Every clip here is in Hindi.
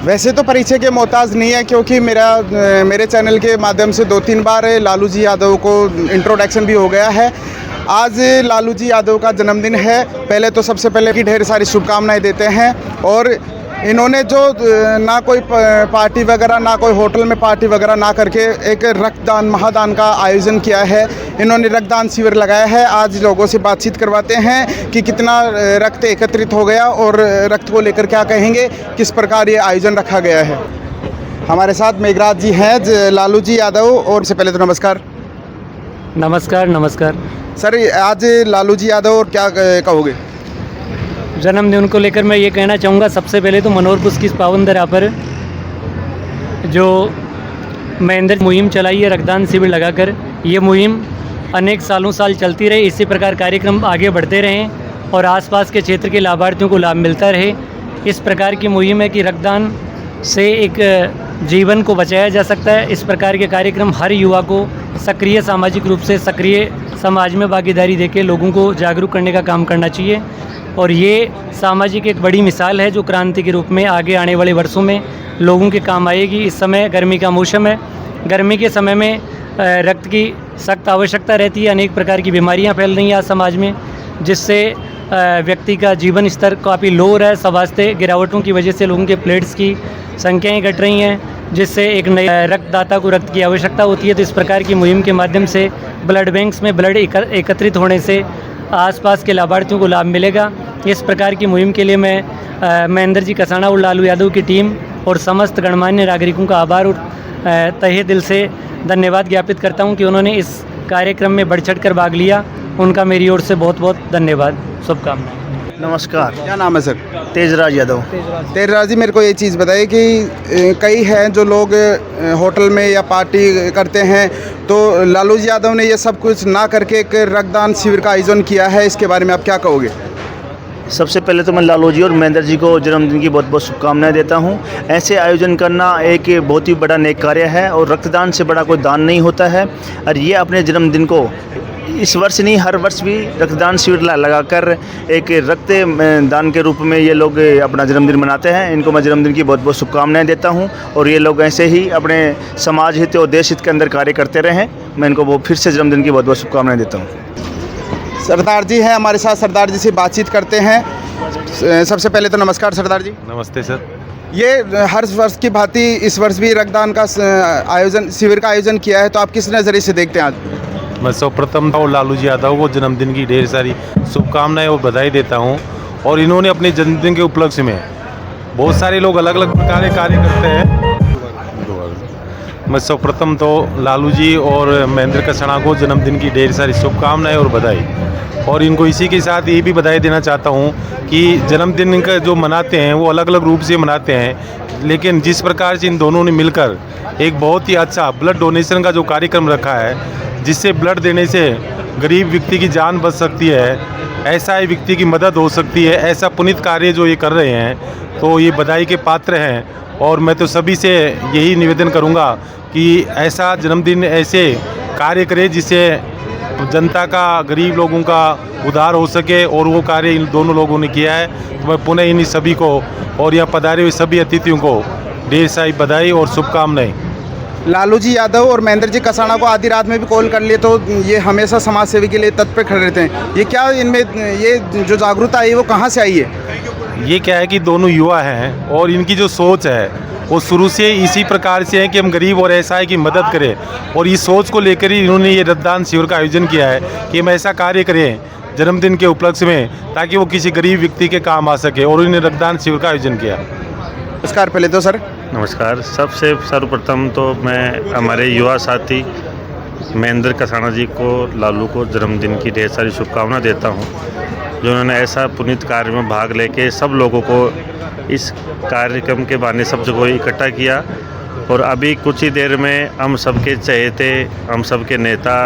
वैसे तो परिचय के मोहताज नहीं है, क्योंकि मेरे चैनल के माध्यम से 2-3 बार लालू जी यादव को इंट्रोडक्शन भी हो गया है। आज लालू जी यादव का जन्मदिन है। पहले तो सबसे पहले की ढेर सारी शुभकामनाएं देते हैं। और इन्होंने जो ना कोई पार्टी वगैरह, ना कोई होटल में पार्टी वगैरह ना करके एक रक्तदान महादान का आयोजन किया है। इन्होंने रक्तदान शिविर लगाया है। आज लोगों से बातचीत करवाते हैं कि कितना रक्त एकत्रित हो गया और रक्त को लेकर क्या कहेंगे, किस प्रकार ये आयोजन रखा गया है। हमारे साथ मेघराज जी हैं, लालू जी यादव। और से पहले तो नमस्कार। नमस्कार। नमस्कार सर, आज लालू जी यादव और क्या कहोगे? जन्मदिन को लेकर मैं ये कहना चाहूँगा, सबसे पहले तो मनोहर पुष्प की इस पावन धरा पर जो महेंद्र मुहिम चलाई है रक्तदान शिविर लगाकर, ये मुहिम अनेक साल चलती रहे। इसी प्रकार कार्यक्रम आगे बढ़ते रहें और आसपास के क्षेत्र के लाभार्थियों को लाभ मिलता रहे। इस प्रकार की मुहिम है कि रक्तदान से एक जीवन को बचाया जा सकता है। इस प्रकार के कार्यक्रम हर युवा को सक्रिय सामाजिक रूप से सक्रिय समाज में भागीदारी देकर लोगों को जागरूक करने का काम करना चाहिए। और ये सामाजिक एक बड़ी मिसाल है जो क्रांति के रूप में आगे आने वाले वर्षों में लोगों के काम आएगी। इस समय गर्मी का मौसम है। गर्मी के समय में रक्त की सख्त आवश्यकता रहती है। अनेक प्रकार की बीमारियां फैल रही हैं आज समाज में, जिससे व्यक्ति का जीवन स्तर काफ़ी लो रहा है। स्वास्थ्य गिरावटों की वजह से लोगों के प्लेट्स की संख्याएँ घट रही हैं, जिससे एक नए रक्तदाता को रक्त की आवश्यकता होती है। तो इस प्रकार की मुहिम के माध्यम से ब्लड बैंक्स में ब्लड एकत्रित होने से आसपास के लाभार्थियों को लाभ मिलेगा। इस प्रकार की मुहिम के लिए मैं महेंद्र जी कसाना और लालू यादव की टीम और समस्त गणमान्य नागरिकों का आभार और तहे दिल से धन्यवाद ज्ञापित करता हूं कि उन्होंने इस कार्यक्रम में बढ़ चढ़ कर भाग लिया। उनका मेरी ओर से बहुत बहुत धन्यवाद, शुभकामनाएं। नमस्कार। क्या नाम है सर? तेजराज यादव। तेजराज जी, मेरे को ये चीज़ बताइए कि कई हैं जो लोग होटल में या पार्टी करते हैं, तो लालू जी यादव ने ये सब कुछ ना करके एक रक्तदान शिविर का आयोजन किया है। इसके बारे में आप क्या कहोगे? सबसे पहले तो मैं लालू जी और महेंद्र जी को जन्मदिन की बहुत बहुत शुभकामनाएं देता हूं। ऐसे आयोजन करना एक बहुत ही बड़ा नेक कार्य है और रक्तदान से बड़ा कोई दान नहीं होता है। और ये अपने जन्मदिन को इस वर्ष नहीं, हर वर्ष भी रक्तदान शिविर लगाकर एक रक्त दान के रूप में ये लोग अपना जन्मदिन मनाते हैं। इनको मैं जन्मदिन की बहुत बहुत शुभकामनाएं देता हूं और ये लोग ऐसे ही अपने समाज हित और देश हित के अंदर कार्य करते रहें। मैं इनको वो फिर से जन्मदिन की बहुत बहुत शुभकामनाएं देता हूँ। सरदार जी हैं हमारे साथ, सरदार जी से बातचीत करते हैं। सबसे पहले तो नमस्कार सरदार जी। नमस्ते सर। ये हर वर्ष की भांति इस वर्ष भी रक्तदान का शिविर का आयोजन किया है, तो आप किस नज़रिए से देखते हैं आज? मैं सर्वप्रथम और लालू जी यादव को जन्मदिन की ढेर सारी शुभकामनाएं और बधाई देता हूं। और इन्होंने अपने जन्मदिन के उपलक्ष्य में बहुत सारे लोग अलग अलग प्रकार के कार्य करते हैं। मैं सर्वप्रथम तो लालू जी और महेंद्र कसाना को जन्मदिन की ढेर सारी शुभकामनाएं और बधाई। और इनको इसी के साथ ये भी बधाई देना चाहता हूं कि जन्मदिन का जो मनाते हैं वो अलग अलग रूप से मनाते हैं, लेकिन जिस प्रकार से इन दोनों ने मिलकर एक बहुत ही अच्छा ब्लड डोनेशन का जो कार्यक्रम रखा है, जिससे ब्लड देने से गरीब व्यक्ति की जान बच सकती है, ऐसा ही व्यक्ति की मदद हो सकती है, ऐसा पुनीत कार्य जो ये कर रहे हैं, तो ये बधाई के पात्र हैं। और मैं तो सभी से यही निवेदन करूंगा कि ऐसा जन्मदिन ऐसे कार्य करे जिससे जनता का, गरीब लोगों का उद्धार हो सके। और वो कार्य इन दोनों लोगों ने किया है। तो मैं पुनः इन सभी को और यहाँ पधारे हुए सभी अतिथियों को ढेर सारी बधाई और शुभकामनाएं। लालू जी यादव और महेंद्र जी कसाना को आधी रात में भी कॉल कर लिए, तो ये हमेशा समाज सेवी के लिए तत्पर खड़े रहते हैं। ये क्या इनमें ये जो जागरूकता आई है वो कहाँ से आई है? ये क्या है कि दोनों युवा हैं और इनकी जो सोच है वो शुरू से इसी प्रकार से है कि हम गरीब और असहाय की मदद करें। और इस सोच को लेकर ही इन्होंने ये रक्तदान शिविर का आयोजन किया है कि हम ऐसा कार्य करें जन्मदिन के उपलक्ष्य में ताकि वो किसी गरीब व्यक्ति के काम आ सके, और इन्होंने रक्तदान शिविर का आयोजन किया। नमस्कार पहले तो सर। नमस्कार। सबसे सर्वप्रथम तो मैं हमारे युवा साथी महेंद्र कसाना जी को, लालू को जन्मदिन की ढेर सारी शुभकामना देता हूं, जो उन्होंने ऐसा पुनीत कार्य में भाग लेके सब लोगों को इस कार्यक्रम के बहाने सब जगह इकट्ठा किया। और अभी कुछ ही देर में हम सबके चहेते, हम सबके नेता,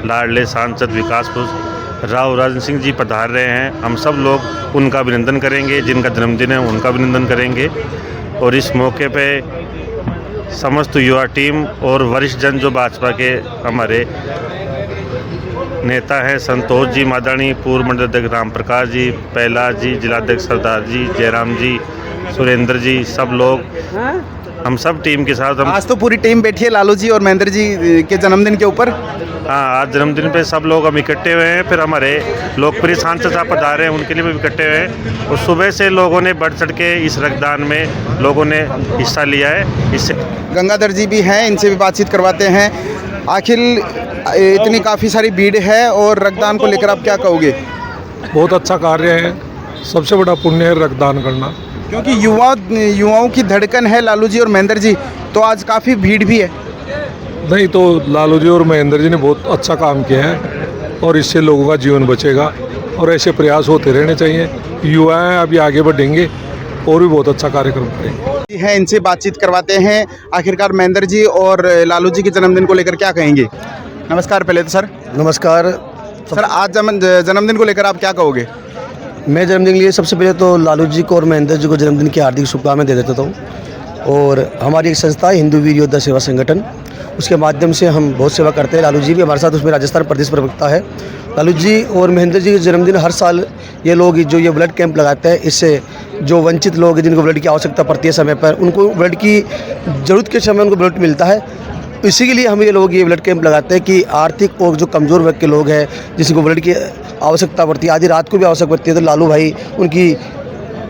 लाडले सांसद विकासपुर राव राजन सिंह जी पधार रहे हैं। हम सब लोग उनका अभिनंदन करेंगे, जिनका जन्मदिन है उनका अभिनंदन करेंगे। और इस मौके पे समस्त युवा टीम और वरिष्ठ जन जो भाजपा के हमारे नेता हैं, संतोष जी मादानी, पूर्व मंडल अध्यक्ष राम प्रकाश जी, पहला जी, जिलाध्यक्ष सरदार जी, जयराम जी, सुरेंद्र जी, सब लोग, हम सब टीम के साथ हम। आज तो पूरी टीम बैठी है लालू जी और महेंद्र जी के जन्मदिन के ऊपर। हाँ, आज जन्मदिन पे सब लोग हम इकट्ठे हुए हैं। फिर हमारे लोकप्रिय सांसद साहब पधारे हैं, उनके लिए भी इकट्ठे हुए हैं। और सुबह से लोगों ने बढ़ चढ़ के इस रक्तदान में लोगों ने हिस्सा लिया है। इससे गंगाधर जी भी हैं, इनसे भी बातचीत करवाते हैं। आखिर इतनी काफ़ी सारी भीड़ है और रक्तदान को लेकर आप क्या कहोगे? बहुत अच्छा कार्य है, सबसे बड़ा पुण्य है रक्तदान करना। क्योंकि युवाओं की धड़कन है लालू जी और महेंद्र जी, तो आज काफ़ी भीड़ भी है। नहीं तो लालू जी और महेंद्र जी ने बहुत अच्छा काम किया है और इससे लोगों का जीवन बचेगा और ऐसे प्रयास होते रहने चाहिए। युवा हैं, अभी आगे बढ़ेंगे और भी बहुत अच्छा कार्यक्रम करेंगे। है, इनसे बातचीत करवाते हैं। आखिरकार महेंद्र जी और लालू जी के जन्मदिन को लेकर क्या कहेंगे? नमस्कार पहले तो सर। नमस्कार सर, आज जन्मदिन को लेकर आप क्या कहोगे? मैं जन्मदिन के लिए सबसे पहले तो लालू जी को और महेंद्र जी को जन्मदिन की हार्दिक शुभकामनाएं दे देता हूँ। और हमारी एक संस्था है हिंदू वीर योद्धा सेवा संगठन, उसके माध्यम से हम बहुत सेवा करते हैं। लालू जी भी हमारे साथ, उसमें राजस्थान प्रदेश प्रवक्ता है। लालू जी और महेंद्र जी के जन्मदिन हर साल ये लोग जो ये ब्लड कैंप लगाते हैं, इससे जो वंचित लोग जिनको ब्लड की आवश्यकता पड़ती है समय पर, उनको ब्लड की ज़रूरत के समय उनको ब्लड मिलता है। इसी के लिए हम ये लोग ये ब्लड कैंप लगाते हैं कि आर्थिक और जो कमज़ोर वर्ग के लोग हैं जिसको ब्लड की आवश्यकता पड़ती है, आधी रात को भी आवश्यक पड़ती है, तो लालू भाई उनकी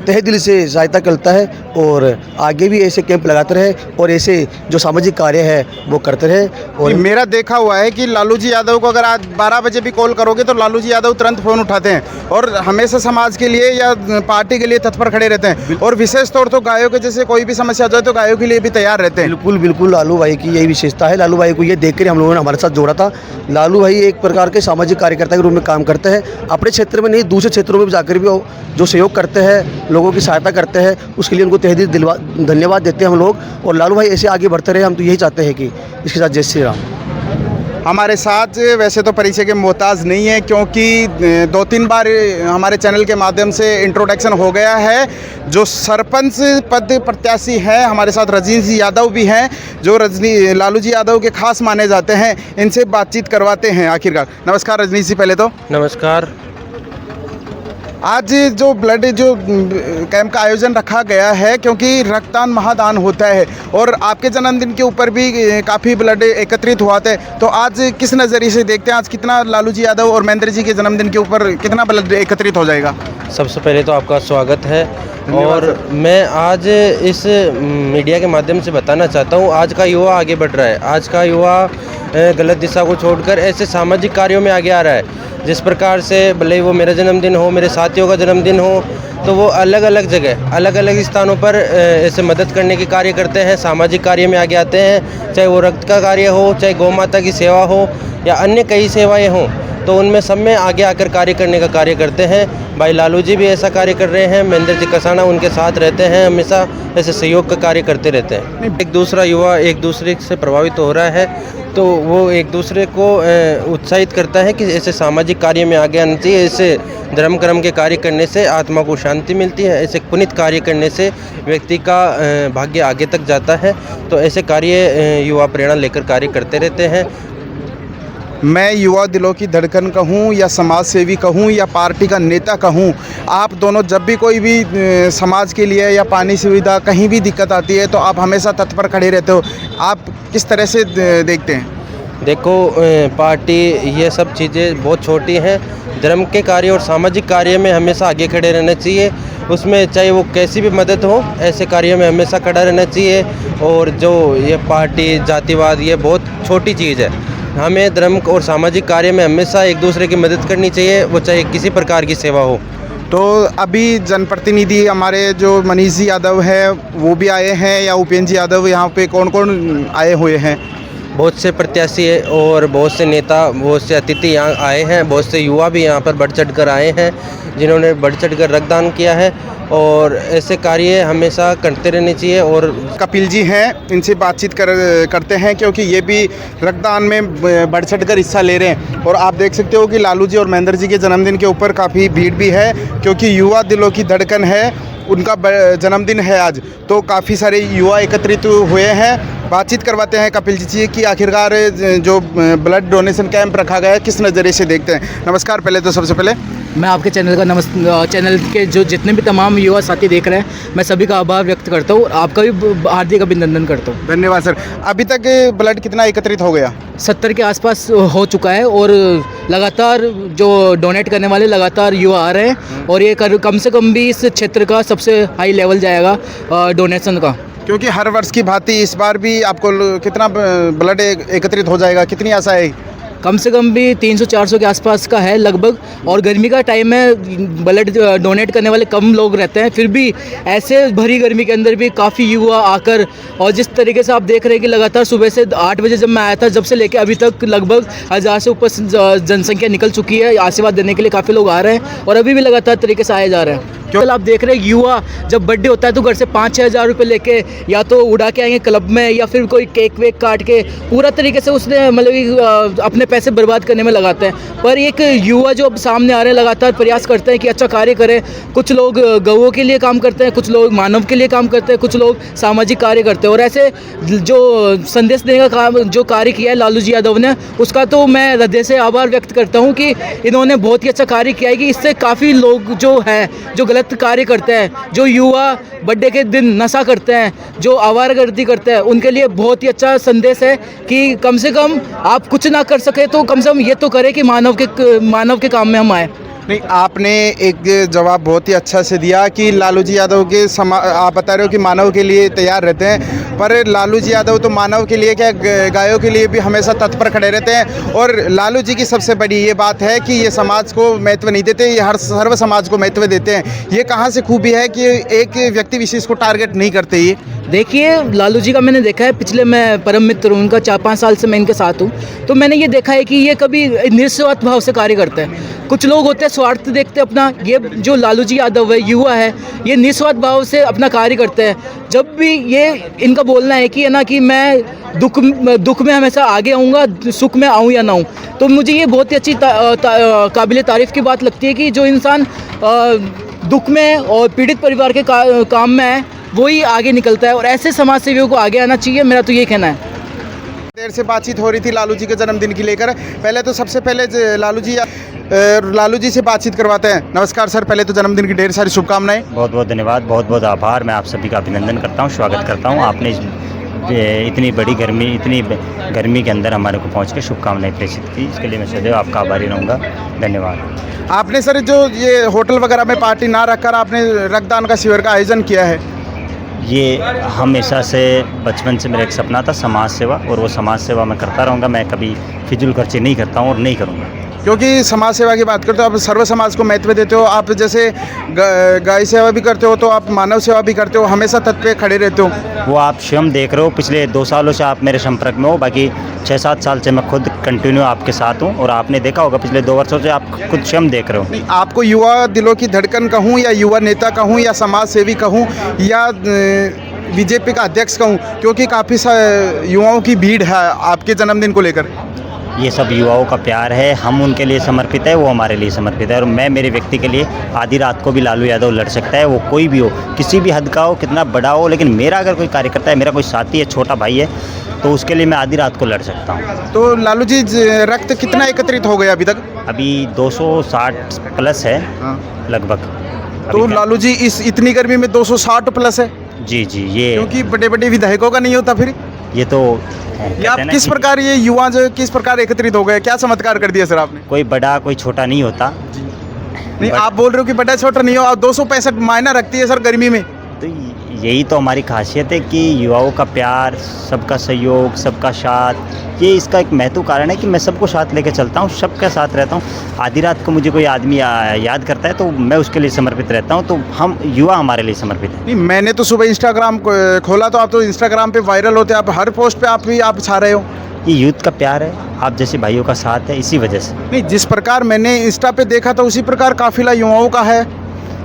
तहे दिल से सहायता करता है और आगे भी ऐसे कैंप लगाते रहे और ऐसे जो सामाजिक कार्य है वो करते रहे। और मेरा देखा हुआ है कि लालू जी यादव को अगर आज 12 बजे भी कॉल करोगे तो लालू जी यादव तुरंत फ़ोन उठाते हैं और हमेशा समाज के लिए या पार्टी के लिए तत्पर खड़े रहते हैं। और विशेष तौर तो गायों के जैसे कोई भी समस्या जाए तो गायों के लिए भी तैयार रहते हैं। बिल्कुल बिल्कुल, लालू भाई की यही विशेषता है। लालू भाई को ये देख कर हम लोगों ने हमारे साथ जोड़ा था। लालू भाई एक प्रकार के सामाजिक कार्यकर्ता के रूप में काम करते हैं, अपने क्षेत्र में नहीं दूसरे क्षेत्रों में भी जाकर भी जो सहयोग करते हैं, लोगों की सहायता करते हैं, उसके लिए उनको तहे दिल धन्यवाद देते हैं हम लोग। और लालू भाई ऐसे आगे बढ़ते रहे, हम तो यही चाहते हैं कि इसके साथ जय श्री राम। हमारे साथ वैसे तो परिचय के मोहताज नहीं है, क्योंकि 2-3 बार हमारे चैनल के माध्यम से इंट्रोडक्शन हो गया है। जो सरपंच पद प्रत्याशी हैं हमारे साथ रजनीश जी यादव भी हैं, जो लालू जी यादव के खास माने जाते हैं। इनसे बातचीत करवाते हैं आखिरकार। नमस्कार रजनीश जी पहले तो। नमस्कार। आज जो ब्लड जो कैंप का आयोजन रखा गया है, क्योंकि रक्तदान महादान होता है और आपके जन्मदिन के ऊपर भी काफ़ी ब्लड एकत्रित हुआ था, तो आज किस नज़रिए से देखते हैं आज कितना लालू जी यादव और महेंद्र जी के जन्मदिन के ऊपर कितना ब्लड एकत्रित हो जाएगा? सबसे पहले तो आपका स्वागत है और मैं आज इस मीडिया के माध्यम से बताना चाहता हूँ, आज का युवा आगे बढ़ रहा है। आज का युवा गलत दिशा को छोड़कर ऐसे सामाजिक कार्यों में आगे आ रहा है। जिस प्रकार से भले वो मेरा जन्मदिन हो, मेरे साथियों का जन्मदिन हो, तो वो अलग अलग जगह अलग अलग स्थानों पर ऐसे मदद करने के कार्य करते हैं, सामाजिक कार्य में आगे आते हैं। चाहे वो रक्त का कार्य हो, चाहे गौ माता की सेवा हो या अन्य कई सेवाएं हों, तो उनमें सब में आगे आकर कार्य करने का कार्य करते हैं। भाई लालू जी भी ऐसा कार्य कर रहे हैं, महेंद्र जी कसाना उनके साथ रहते हैं, हमेशा ऐसे सहयोग का कार्य करते रहते हैं। एक दूसरा युवा एक दूसरे से प्रभावित हो रहा है, तो वो एक दूसरे को उत्साहित करता है कि ऐसे सामाजिक कार्य में आगे आना चाहिए। ऐसे धर्म कर्म के कार्य करने से आत्मा को शांति मिलती है, ऐसे पुनीत कार्य करने से व्यक्ति का भाग्य आगे तक जाता है। तो ऐसे कार्य युवा प्रेरणा लेकर कार्य करते रहते हैं। मैं युवा दिलों की धड़कन कहूँ या समाज सेवी कहूँ या पार्टी का नेता कहूँ, आप दोनों जब भी कोई भी समाज के लिए या पानी सुविधा कहीं भी दिक्कत आती है तो आप हमेशा तत्पर खड़े रहते हो। आप किस तरह से देखते हैं? देखो, पार्टी ये सब चीज़ें बहुत छोटी हैं। धर्म के कार्य और सामाजिक कार्य में हमेशा आगे खड़े रहना चाहिए। उसमें चाहे वो कैसी भी मदद हो, ऐसे कार्यों में हमेशा खड़ा रहना चाहिए। और जो ये पार्टी जातिवाद ये बहुत छोटी चीज़ है। हमें धर्म और सामाजिक कार्य में हमेशा एक दूसरे की मदद करनी चाहिए, वो चाहे किसी प्रकार की सेवा हो। तो अभी जनप्रतिनिधि हमारे जो मनीष जी यादव है वो भी आए हैं या उपेंद्र जी यादव, यहाँ पे कौन कौन आए हुए हैं? बहुत से प्रत्याशी है और बहुत से नेता, बहुत से अतिथि यहाँ आए हैं। बहुत से युवा भी यहाँ पर बढ़ चढ़ कर आए हैं, जिन्होंने बढ़ चढ़ कर रक्तदान किया है। और ऐसे कार्य हमेशा करते रहने चाहिए। और कपिल जी हैं, इनसे बातचीत करते हैं, क्योंकि ये भी रक्तदान में बढ़ चढ़ कर हिस्सा ले रहे हैं। और आप देख सकते हो कि लालू जी और महेंद्र जी के जन्मदिन के ऊपर काफ़ी भीड़ भी है, क्योंकि युवा दिलों की धड़कन है, उनका जन्मदिन है आज, तो काफ़ी सारे युवा एकत्रित हुए हैं। बातचीत करवाते हैं कपिल जी की आखिरकार जो ब्लड डोनेशन कैंप रखा गया है किस नज़रिए से देखते हैं। नमस्कार पहले तो सबसे पहले। मैं आपके चैनल के जो जितने भी तमाम युवा साथी देख रहे हैं, मैं सभी का आभार व्यक्त करता हूँ और आपका भी हार्दिक अभिनंदन करता हूँ। धन्यवाद सर। अभी तक ब्लड कितना एकत्रित हो गया? 70 के आसपास हो चुका है और लगातार जो डोनेट करने वाले लगातार युवा आ रहे हैं और ये कम से कम भी इस क्षेत्र का सबसे हाई लेवल जाएगा डोनेशन का। क्योंकि हर वर्ष की भांति इस बार भी आपको कितना ब्लड एकत्रित हो जाएगा, कितनी आशा है? कम से कम भी 300-400 के आसपास का है लगभग। और गर्मी का टाइम है, ब्लड डोनेट करने वाले कम लोग रहते हैं, फिर भी ऐसे भरी गर्मी के अंदर भी काफ़ी युवा आकर, और जिस तरीके से आप देख रहे हैं कि लगातार सुबह से 8 बजे जब मैं आया था, जब से लेकर अभी तक लगभग 1000 से ऊपर जनसंख्या निकल चुकी है। आशीर्वाद देने के लिए काफ़ी लोग आ रहे हैं और अभी भी लगातार तरीके से आए जा रहे हैं। क्योंकि आप देख रहे हैं युवा जब बर्थडे होता है तो घर से 5-6 हज़ार रुपये लेके या तो उड़ा के आएंगे क्लब में, या फिर कोई केक वेक काट के पूरा तरीके से उसने मतलब अपने पैसे बर्बाद करने में लगाते हैं। पर एक युवा जो अब सामने आ रहे हैं, लगातार प्रयास करते हैं कि अच्छा कार्य करें। कुछ लोग गौओं के लिए काम करते हैं, कुछ लोग मानव के लिए काम करते हैं, कुछ लोग सामाजिक कार्य करते हैं। और ऐसे जो संदेश देने का काम जो कार्य किया है लालू जी यादव ने, उसका तो मैं हृदय से आभार व्यक्त करता हूँ कि इन्होंने बहुत ही अच्छा कार्य किया है कि इससे काफ़ी लोग जो हैं, जो गलत कार्य करते हैं, जो युवा बर्थडे के दिन नशा करते हैं, जो आवारागर्दी करते हैं, उनके लिए बहुत ही अच्छा संदेश है कि कम से कम आप कुछ ना कर सके तो कम से कम ये तो करें कि मानव के काम में हम आए। नहीं, आपने एक जवाब बहुत ही अच्छा से दिया कि लालू जी यादव के आप बता रहे हो कि मानव के लिए तैयार रहते हैं, पर लालू जी यादव तो मानव के लिए क्या गायों के लिए भी हमेशा तत्पर खड़े रहते हैं। और लालू जी की सबसे बड़ी ये बात है कि ये समाज को महत्व नहीं देते, ये हर सर्व समाज को महत्व देते हैं। ये कहाँ से खूबी है कि एक व्यक्ति विशेष को टारगेट नहीं करते? ये देखिए, लालू जी का मैंने देखा है, पिछले मैं परम मित्र हूँ उनका, 4-5 साल से मैं इनके साथ हूँ, तो मैंने ये देखा है कि ये कभी निस्वार्थ भाव से कार्य करते हैं। कुछ लोग होते हैं स्वार्थ देखते अपना, ये जो लालू जी यादव है, युवा है, ये निस्वार्थ भाव से अपना कार्य करते हैं। जब भी ये इनका बोलना है कि है ना कि मैं दुख में हमेशा आगे आऊँगा, सुख में आऊँ या ना आऊँ, तो मुझे ये बहुत ही अच्छी काबिल तारीफ़ की बात लगती है कि जो इंसान दुख में और पीड़ित परिवार के काम में है, वही आगे निकलता है। और ऐसे समाज सेवियों को आगे आना चाहिए, मेरा तो ये कहना है। देर से बातचीत हो रही थी लालू जी के जन्मदिन की लेकर। पहले तो सबसे पहले लालू जी से बातचीत करवाते हैं। नमस्कार सर, पहले तो जन्मदिन की ढेर सारी शुभकामनाएं। बहुत बहुत धन्यवाद, बहुत बहुत आभार। मैं आप सभी का अभिनंदन करता हूं, स्वागत करता हूं। आपने इतनी गर्मी के अंदर हमारे को पहुंच के शुभकामनाएं प्रेषित की, इसके लिए मैं सदैव आपका आभारी रहूँगा। धन्यवाद। आपने सर जो ये होटल वगैरह में पार्टी ना रखकर आपने रक्तदान का शिविर का आयोजन किया है, ये हमेशा से बचपन से मेरा एक सपना था, समाज सेवा, और वो समाज सेवा मैं करता रहूँगा। मैं कभी फिजूल खर्ची नहीं करता हूँ और नहीं करूँगा। क्योंकि समाज सेवा की बात करते हो, आप सर्व समाज को महत्व देते हो। आप जैसे गाय सेवा भी करते हो, तो आप मानव सेवा भी करते हो, हमेशा तत्व पे खड़े रहते हो। वो आप स्वयं देख रहे हो, पिछले 2 सालों से आप मेरे संपर्क में हो, बाकी 6-7 साल से मैं खुद कंटिन्यू आपके साथ हूँ, और आपने देखा होगा पिछले 2 वर्षों से आप खुद स्वयं देख रहे हो। आपको युवा दिलों की धड़कन कहूँ, या युवा नेता कहूँ, या समाज सेवी कहूँ, या बीजेपी का अध्यक्ष कहूँ, क्योंकि काफ़ी युवाओं की भीड़ है आपके जन्मदिन को लेकर। ये सब युवाओं का प्यार है, हम उनके लिए समर्पित है, वो हमारे लिए समर्पित है। और मैं मेरे व्यक्ति के लिए आधी रात को भी लालू यादव लड़ सकता है, वो कोई भी हो, किसी भी हद का हो, कितना बड़ा हो, लेकिन मेरा अगर कोई कार्यकर्ता है, मेरा कोई साथी है, छोटा भाई है, तो उसके लिए मैं आधी रात को लड़ सकता हूँ। तो लालू जी रक्त कितना एकत्रित हो गया अभी तक? अभी 260 प्लस है लगभग। तो लालू जी इतनी गर्मी में 260 प्लस है? जी जी, ये क्योंकि बड़े बड़े विधायकों का नहीं होता फिर ये तो आप किस प्रकार ये युवा जो किस प्रकार एकत्रित हो गए, क्या चमत्कार कर दिया सर आपने? कोई बड़ा कोई छोटा नहीं होता। नहीं, आप बोल रहे हो कि बड़ा छोटा नहीं हो, आप 265 मायना रखती है सर गर्मी में। तो यही तो हमारी खासियत है कि युवाओं का प्यार, सबका सहयोग, सबका साथ, ये इसका एक महत्व कारण है कि मैं सबको साथ लेकर चलता हूँ, सबका साथ रहता हूँ। आधी रात को मुझे कोई आदमी याद करता है तो मैं उसके लिए समर्पित रहता हूँ, तो हम युवा हमारे लिए समर्पित है। नहीं, मैंने तो सुबह इंस्टाग्राम खोला तो आप तो इंस्टाग्राम पे वायरल होते, आप हर पोस्ट पे आप छा रहे हो। ये यूथ का प्यार है, आप जैसे भाइयों का साथ है, इसी वजह से। नहीं, जिस प्रकार मैंने इंस्टा पे देखा था उसी प्रकार काफिला युवाओं का है।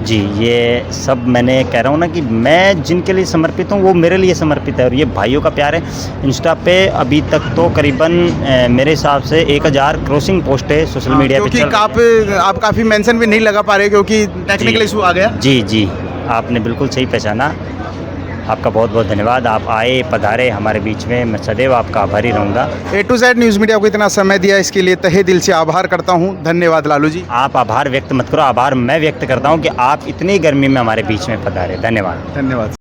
जी, ये सब मैंने कह रहा हूँ ना कि मैं जिनके लिए समर्पित हूँ वो मेरे लिए समर्पित है, और ये भाइयों का प्यार है। इंस्टा पे अभी तक तो करीबन मेरे हिसाब से 1000 क्रॉसिंग पोस्ट है सोशल मीडिया पे। क्योंकि आप काफ़ी मेंशन भी नहीं लगा पा रहे क्योंकि टेक्निकल इशू आ गया। जी जी, आपने बिल्कुल सही पहचाना। आपका बहुत बहुत धन्यवाद। आप आए, पधारे हमारे बीच में, मैं सदैव आपका आभारी रहूँगा। A to Z news media को इतना समय दिया, इसके लिए तहे दिल से आभार करता हूँ। धन्यवाद लालू जी। आप आभार व्यक्त मत करो, आभार मैं व्यक्त करता हूँ कि आप इतनी गर्मी में हमारे बीच में पधारे। धन्यवाद। धन्यवाद।